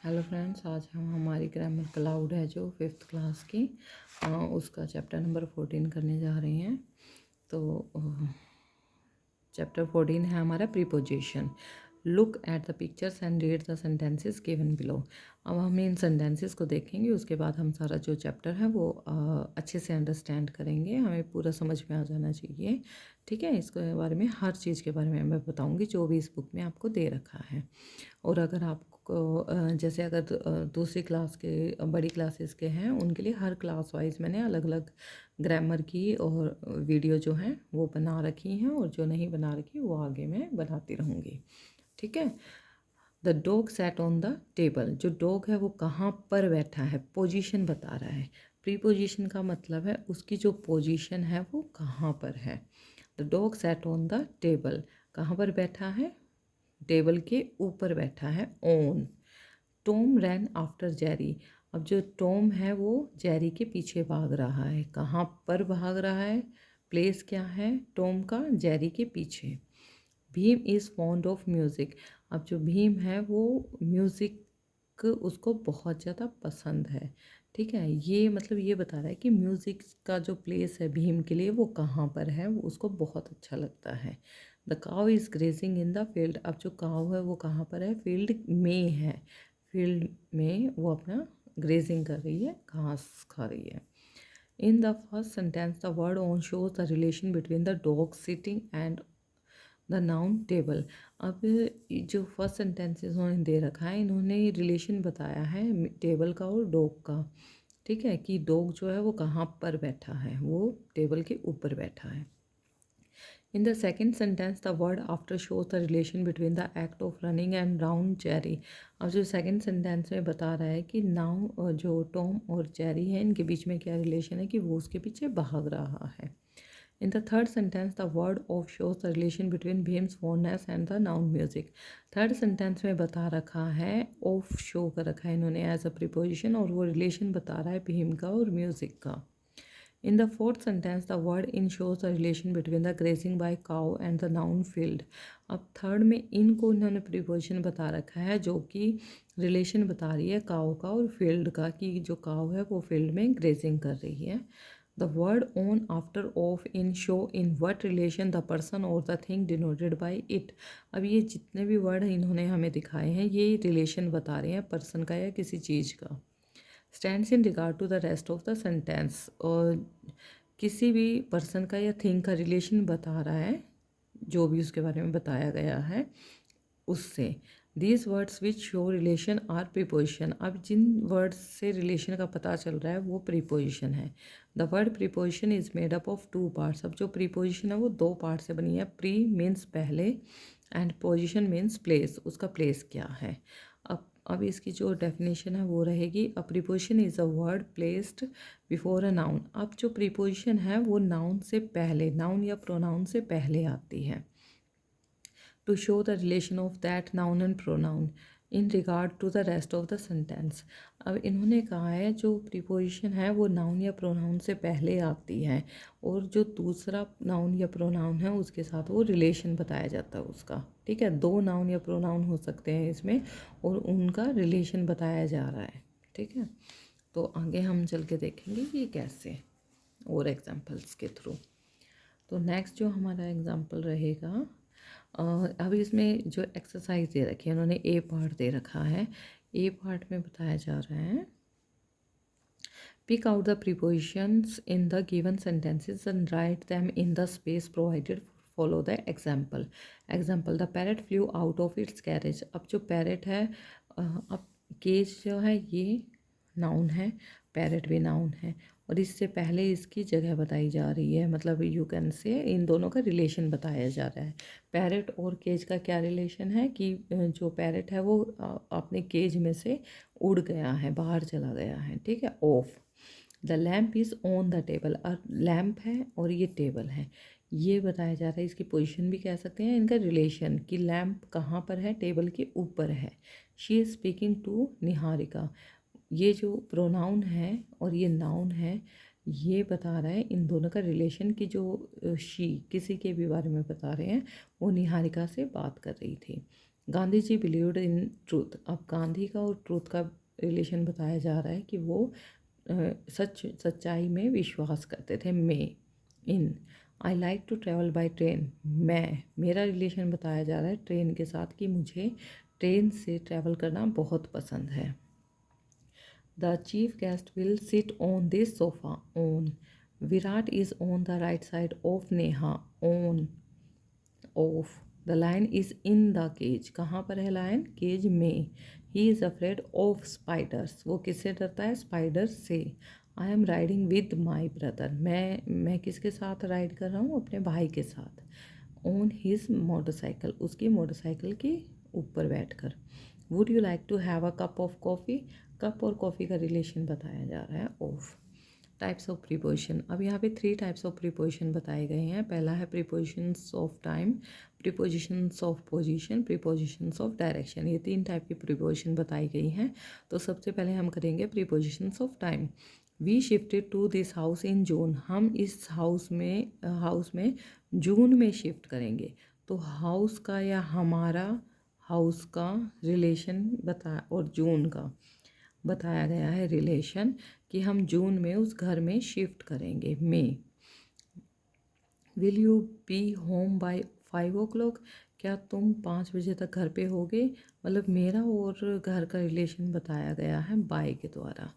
Hello friends, आज हम हमारी ग्रामर क्लाउड है जो फिफ्थ क्लास की उसका चैप्टर नंबर 14 करने जा रहे हैं। तो चैप्टर 14 है हमारा preposition. Look at the pictures and read the sentences given below. अब हम इन सेंटेंसेस को देखेंगे, उसके बाद हम सारा जो चैप्टर है वो अच्छे से अंडरस्टैंड करेंगे, हमें पूरा समझ में आ जाना चाहिए। ठीक है, इसके बारे में हर चीज़ के बारे में मैं बताऊंगी जो भी इस बुक में आपको दे रखा है। और अगर आपको जैसे अगर दूसरी क्लास के बड़ी क्लासेस के हैं, उनके लिए हर क्लास वाइज मैंने अलग अलग ग्रामर की और वीडियो जो हैं वो बना रखी हैं, और जो नहीं बना रखी वो आगे मैं बनाती रहूँगी। ठीक है। The dog sat on the table. जो डॉग है वो कहाँ पर बैठा है, पोजीशन बता रहा है। प्रीपोजिशन का मतलब है उसकी जो पोजीशन है वो कहाँ पर है। The dog sat on the table, कहाँ पर बैठा है, टेबल के ऊपर बैठा है, on. Tom rain after Jerry. अब जो टॉम है वो जेरी के पीछे भाग रहा है, कहाँ पर भाग रहा है, प्लेस क्या है टॉम का, जेरी के पीछे। Bhim is fond of music. अब जो भीम है वो म्यूज़िक उसको बहुत ज़्यादा पसंद है। ठीक है, ये मतलब ये बता रहा है कि म्यूज़िक का जो प्लेस है भीम के लिए वो कहाँ पर है, वो उसको बहुत अच्छा लगता है। The cow is grazing in the field. अब जो काउ है वो कहाँ पर है, फील्ड में है। फील्ड में वो अपना ग्रेजिंग कर रही है, घास खा रही है। In the first sentence the word on shows the relation between the dog sitting and the noun table. अब जो फर्स्ट सेंटेंसेस उन्होंने दे रखा है, इन्होंने रिलेशन बताया है टेबल का और डॉग का। ठीक है, कि डॉग जो है वो कहाँ पर बैठा है, वो टेबल के ऊपर बैठा है। In the second sentence the word after shows the relation between the act of running and round cherry. अब जो सेकेंड सेंटेंस में बता रहा है कि नाउ जो टॉम और चेरी है इनके बीच में क्या रिलेशन है, कि वो उसके पीछे भाग रहा है। In the third sentence, the word of shows the relation between Bhim's fondness and the noun music. Third sentence में बता रखा है, ऑफ शो कर रखा है इन्होंने एज अ प्रीपोजिशन, और वो रिलेशन बता रहा है भीम का और म्यूजिक का। In the fourth sentence the word in shows the relation between the grazing by cow and the noun field. अब थर्ड में इनको इन्होंने प्रीपोजिशन बता रखा है जो कि रिलेशन बता रही है काउ का और फील्ड का, कि जो काउ है वो फील्ड में ग्रेजिंग कर रही है। The word on after of in show in what relation the person or the thing denoted by it. अब ये जितने भी वर्ड इन्होंने हमें दिखाए हैं ये रिलेशन बता रहे हैं पर्सन का या किसी चीज़ का। Stands in regard to the rest of the sentence, और किसी भी पर्सन का या थिंग का रिलेशन बता रहा है जो भी उसके बारे में बताया गया है उससे। These words which show relation are preposition. अब जिन वर्ड्स से रिलेशन का पता चल रहा है वो प्रीपोजिशन है। The word preposition is made up of two parts. अब जो प्रीपोजिशन है वो दो पार्ट से बनी है। प्री मीन्स पहले एंड पोजिशन मीन्स प्लेस, उसका प्लेस क्या है। अब इसकी जो डेफिनेशन है वो रहेगी, अ preposition is a word placed before a noun. अब जो प्रीपोजिशन है वो नाउन से पहले, नाउन या प्रोनाउन से पहले आती है, to show the relation of that noun and pronoun in regard to the rest of the sentence। अब इन्होंने कहा है जो प्रीपोजिशन है वो नाउन या प्रोनाउन से पहले आती है, और जो दूसरा नाउन या प्रोनाउन है उसके साथ वो रिलेशन बताया जाता है उसका। ठीक है, दो नाउन या प्रोनाउन हो सकते हैं इसमें और उनका रिलेशन बताया जा रहा है। ठीक है, तो आगे हम चल के देखेंगे कि कैसे, और एग्जाम्पल्स के थ्रू। तो नेक्स्ट जो हमारा एग्जाम्पल रहेगा, अभी इसमें जो एक्सरसाइज दे रखी है उन्होंने ए पार्ट दे रखा है। ए पार्ट में बताया जा रहा है, pick out the prepositions in the given sentences and write them in the space provided, follow the example. Example, the parrot flew out of its cage. अब जो पैरेट है, अब केज जो है ये नाउन है, पैरेट भी नाउन है, और इससे पहले इसकी जगह बताई जा रही है, मतलब यू कैन से इन दोनों का रिलेशन बताया जा रहा है। पैरेट और केज का क्या रिलेशन है, कि जो पैरेट है वो अपने केज में से उड़ गया है, बाहर चला गया है। ठीक है, of. The lamp is on the table. और लैम्प है और ये टेबल है, ये बताया जा रहा है, इसकी पोजीशन भी कह सकते हैं, इनका रिलेशन, कि लैम्प कहाँ पर है, टेबल के ऊपर है। She is speaking to Niharika. ये जो प्रोनाउन है और ये नाउन है, ये बता रहा है इन दोनों का रिलेशन, कि जो शी किसी के भी बारे में बता रहे हैं, वो निहारिका से बात कर रही थी। Gandhi ji believed in truth. अब गांधी का और ट्रूथ का रिलेशन बताया जा रहा है कि वो सच्चाई में विश्वास करते थे। May in I like to travel by train. मेरा रिलेशन बताया जा रहा है ट्रेन के साथ कि मुझे ट्रेन से ट्रैवल करना बहुत पसंद है। The chief guest will sit on this sofa. On Virat is on the right side of Neha. On of the lion is in the cage. कहाँ पर है लायन? केज में। He is afraid of spiders. वो किससे डरता है? स्पाइडर्स से। I am riding with my brother. मैं किसके साथ राइड कर रहा हूँ? अपने भाई के साथ। On his motorcycle. उसकी मोटरसाइकिल के ऊपर बैठकर। Would you like to have a cup of coffee. Cup और कॉफ़ी का रिलेशन बताया जा रहा है ऑफ। Types of preposition. अब यहाँ पे 3 टाइप्स ऑफ प्रीपोजिशन बताए गए हैं। पहला है prepositions of time, prepositions of position, prepositions of direction. ये 3 टाइप की प्रीपोजिशन बताई गई हैं। तो सबसे पहले हम करेंगे prepositions of time. We shifted to this house in June. हम इस हाउस में जून में शिफ्ट करेंगे। तो हाउस का या हमारा हाउस का रिलेशन बता और जून का बताया गया है रिलेशन कि हम जून में उस घर में शिफ्ट करेंगे। में will you be home by 5 o'clock। क्या तुम 5 बजे तक घर पे होगे? मतलब मेरा और घर का रिलेशन बताया गया है बाय के द्वारा।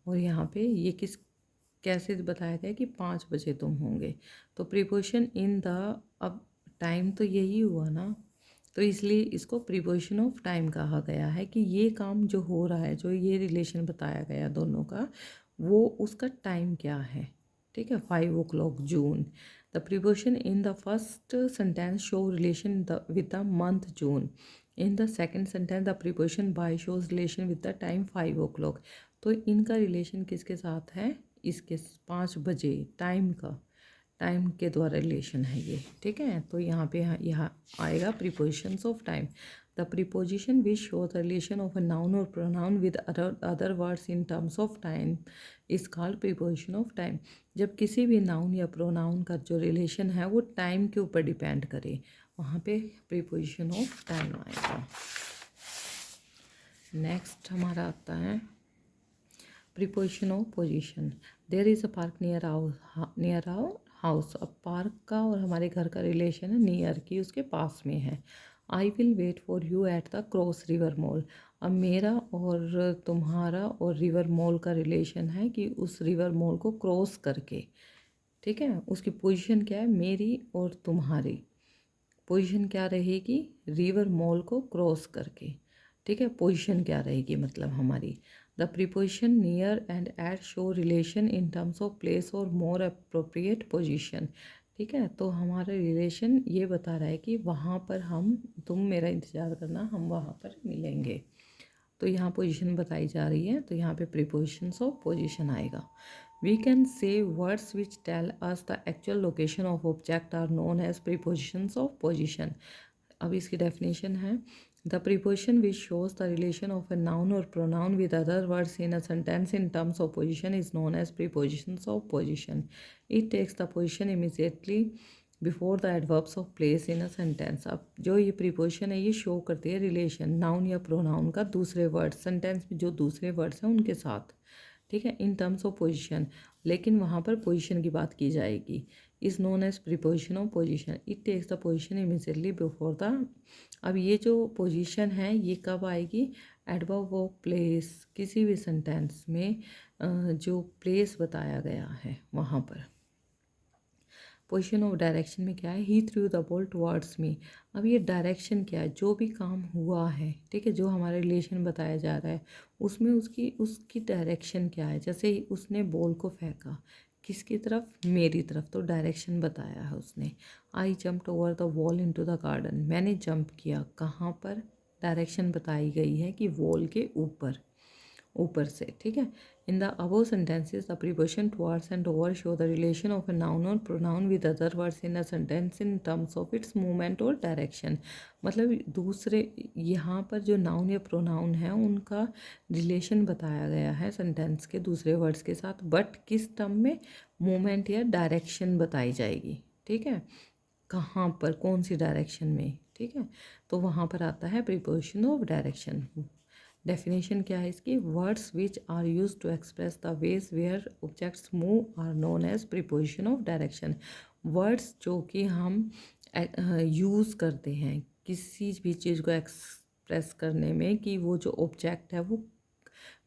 और यहाँ पे ये कैसे बताया गया कि 5 बजे तुम होंगे। तो प्रीपोजिशन इन द, अब टाइम तो यही हुआ ना, तो इसलिए इसको प्रीपोजिशन ऑफ टाइम कहा गया है कि ये काम जो हो रहा है, जो ये रिलेशन बताया गया दोनों का, वो उसका टाइम क्या है। ठीक है, 5 o'clock June. The preposition in the first sentence show relation with the month June. In the second sentence the preposition by shows relation with the time 5 o'clock। तो इनका रिलेशन किसके साथ है? इसके 5 बजे टाइम के द्वारा रिलेशन है ये। ठीक है, तो यहाँ पे यहाँ आएगा prepositions of time. The preposition which show the relation of a noun or pronoun with other words in terms of time is called preposition of time. जब किसी भी नाउन या प्रोनाउन का जो रिलेशन है वो टाइम के ऊपर डिपेंड करे, वहाँ पे प्रीपोजिशन ऑफ टाइम आएगा। नेक्स्ट हमारा आता है preposition of position. There is a park near our house. अब पार्क का और हमारे घर का रिलेशन है नियर की, उसके पास में है। I will wait for you at the cross river mall. अब मेरा और तुम्हारा और रिवर मॉल का रिलेशन है कि उस रिवर मॉल को क्रॉस करके। ठीक है, उसकी पोजीशन क्या है? मेरी और तुम्हारी पोजीशन क्या रहेगी? रिवर मॉल को क्रॉस करके। ठीक है, पोजीशन क्या रहेगी मतलब हमारी। The preposition near and at show relation in terms of place और मोर अप्रोप्रिएट पोजीशन। ठीक है, तो हमारा रिलेशन ये बता रहा है कि वहाँ पर तुम मेरा इंतज़ार करना, हम वहाँ पर मिलेंगे। तो यहाँ पोजीशन बताई जा रही है, तो यहाँ पे प्रीपोजिशंस ऑफ पोजीशन आएगा। We can say words which tell us the actual location of object are known as prepositions of position. अब इसकी डेफिनेशन है the preposition which shows the relation of a noun or pronoun with other words in a sentence in terms of position is known as prepositions of position. It takes the position immediately before the adverbs of place in a sentence. अब जो ये preposition है ये show करती है relation noun या pronoun का दूसरे वर्ड, सेंटेंस में जो दूसरे वर्ड्स हैं उनके साथ। ठीक है, इन टर्म्स ऑफ पोजीशन, लेकिन वहाँ पर पोजीशन की बात की जाएगी। Is known as preposition of position. It takes the position immediately before the. अब ये जो पोजीशन है ये कब आएगी? एडवर्ब ऑफ प्लेस, किसी भी सेंटेंस में जो प्लेस बताया गया है वहाँ पर। पोजीशन ऑफ डायरेक्शन में क्या है? He threw the ball towards me. अब ये डायरेक्शन क्या है? जो भी काम हुआ है, ठीक है, जो हमारा रिलेशन बताया जा रहा है उसमें उसकी डायरेक्शन क्या है। जैसे ही उसने बॉल को फेंका किसकी तरफ? मेरी तरफ, तो डायरेक्शन बताया है उसने। आई jumped over the wall into the garden. मैंने जंप किया, कहाँ पर? डायरेक्शन बताई गई है कि वॉल के ऊपर से। ठीक है, in the above sentences the preposition towards and over show the relation of a noun or pronoun with other words in a sentence in terms of its movement or direction. मतलब दूसरे यहाँ पर जो नाउन या pronoun है उनका relation बताया गया है सेंटेंस के दूसरे वर्ड्स के साथ, बट किस टर्म में? मूवमेंट या डायरेक्शन बताई जाएगी। ठीक है, कहाँ पर, कौन सी डायरेक्शन में। ठीक है। तो वहाँ पर आता है प्रीपोजिशन ऑफ डायरेक्शन। डेफिनेशन क्या है इसकी, words which are use to express the ways where objects move are known as preposition of direction. Words जो कि हम यूज़ करते हैं किसी भी चीज़ को एक्सप्रेस करने में कि वो जो ऑब्जेक्ट है वो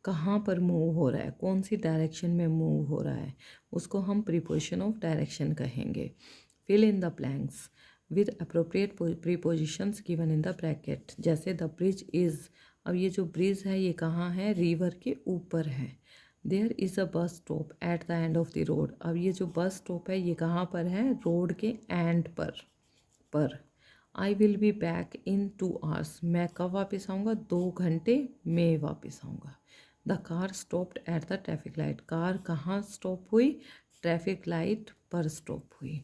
कहाँ पर मूव हो रहा है, कौन सी डायरेक्शन में मूव हो रहा है, उसको हम प्रीपोजिशन ऑफ डायरेक्शन कहेंगे। Fill in the blanks with appropriate prepositions given in the bracket. जैसे द ब्रिज इज़, अब ये जो ब्रिज है ये कहाँ है, रिवर के ऊपर है। There is a bus stop at the end of the road, अब ये जो बस स्टॉप है ये कहाँ पर है, रोड के एंड पर। I will be back in 2 hours, मैं कब वापस आऊँगा, 2 घंटे में वापस आऊँगा। The car stopped at the traffic light, car कहाँ स्टॉप हुई, ट्रैफिक लाइट पर स्टॉप हुई।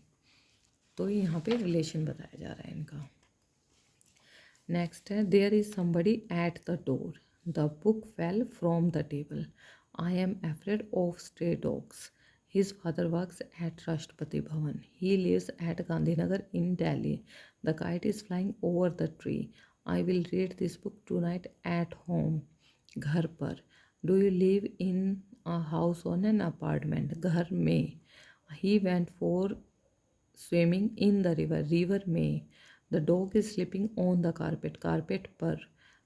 तो यहाँ पे रिलेशन बताया जा रहा है इनका। नेक्स्ट है, there is somebody at the door, the book fell from the table, I am afraid of stray dogs, his father works at Rashtrapati Bhavan, he lives at Gandhinagar in Delhi, the kite is flying over the tree, I will read this book tonight at home, घर पर, do you live in a house on an apartment, घर में, he went for swimming in the river, river में, the dog is sleeping on the carpet, carpet पर,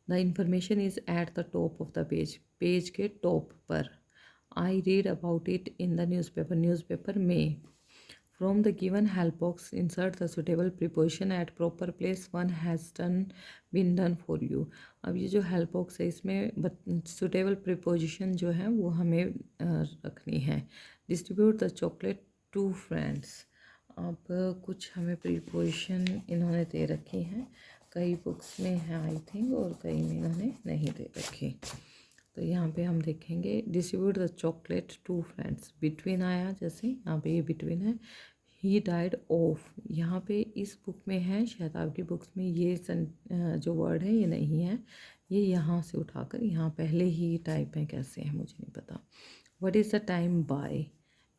the information is at the top of the page, page के top पर, I read about it in the newspaper, newspaper में, from the given help box insert the suitable preposition at proper place, one has done been done for you. अब ये जो help box है इसमें suitable preposition जो है वो हमें रखनी है। Distribute the chocolate to friends, अब कुछ हमें प्रीपोजिशन इन्होंने दे रखी हैं, कई बुक्स में है आई थिंक और कई में इन्होंने नहीं दे रखी। तो यहाँ पे हम देखेंगे distribute the chocolate to friends, between आया, जैसे यहाँ पे ये बिटवीन है, ही डाइड ऑफ, यहाँ पे इस बुक में है, शायद आपकी बुक्स में ये जो वर्ड है ये नहीं है, ये यहाँ से उठाकर यहाँ पहले ही टाइप है, कैसे है मुझे नहीं पता। What is the time by,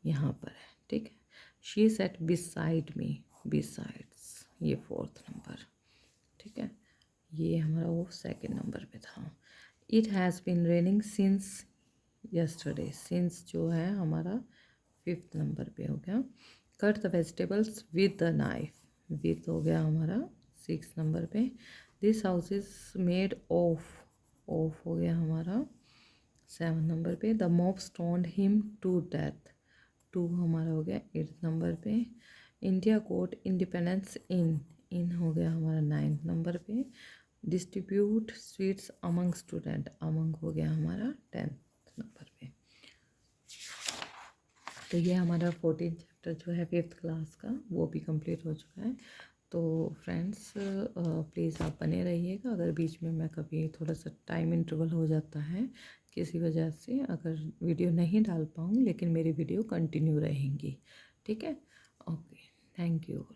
यहाँ पर है, ठीक है। She set beside me, besides ये 4th नंबर, ठीक है। ये हमारा वो 2nd नंबर पे था। It has been raining since yesterday, since जो है हमारा 5th नंबर पे हो गया। Cut the vegetables with the knife, with हो गया हमारा 6th नंबर पे। This house is made of, of हो गया हमारा 7th नंबर पे। The mob stoned him to death, 2 हमारा हो गया 8th नंबर पे। India got independence in, in हो गया हमारा 9th नंबर पे। Distribute sweets among student, among हो गया हमारा 10th नंबर पे। तो ये हमारा 14th चैप्टर जो है 5th क्लास का वो भी कंप्लीट हो चुका है। तो फ्रेंड्स प्लीज़ आप बने रहिएगा, अगर बीच में मैं कभी थोड़ा सा टाइम इंटरवल हो जाता है किसी वजह से, अगर वीडियो नहीं डाल पाऊँ, लेकिन मेरी वीडियो कंटिन्यू रहेंगी, ठीक है। Okay, thank you.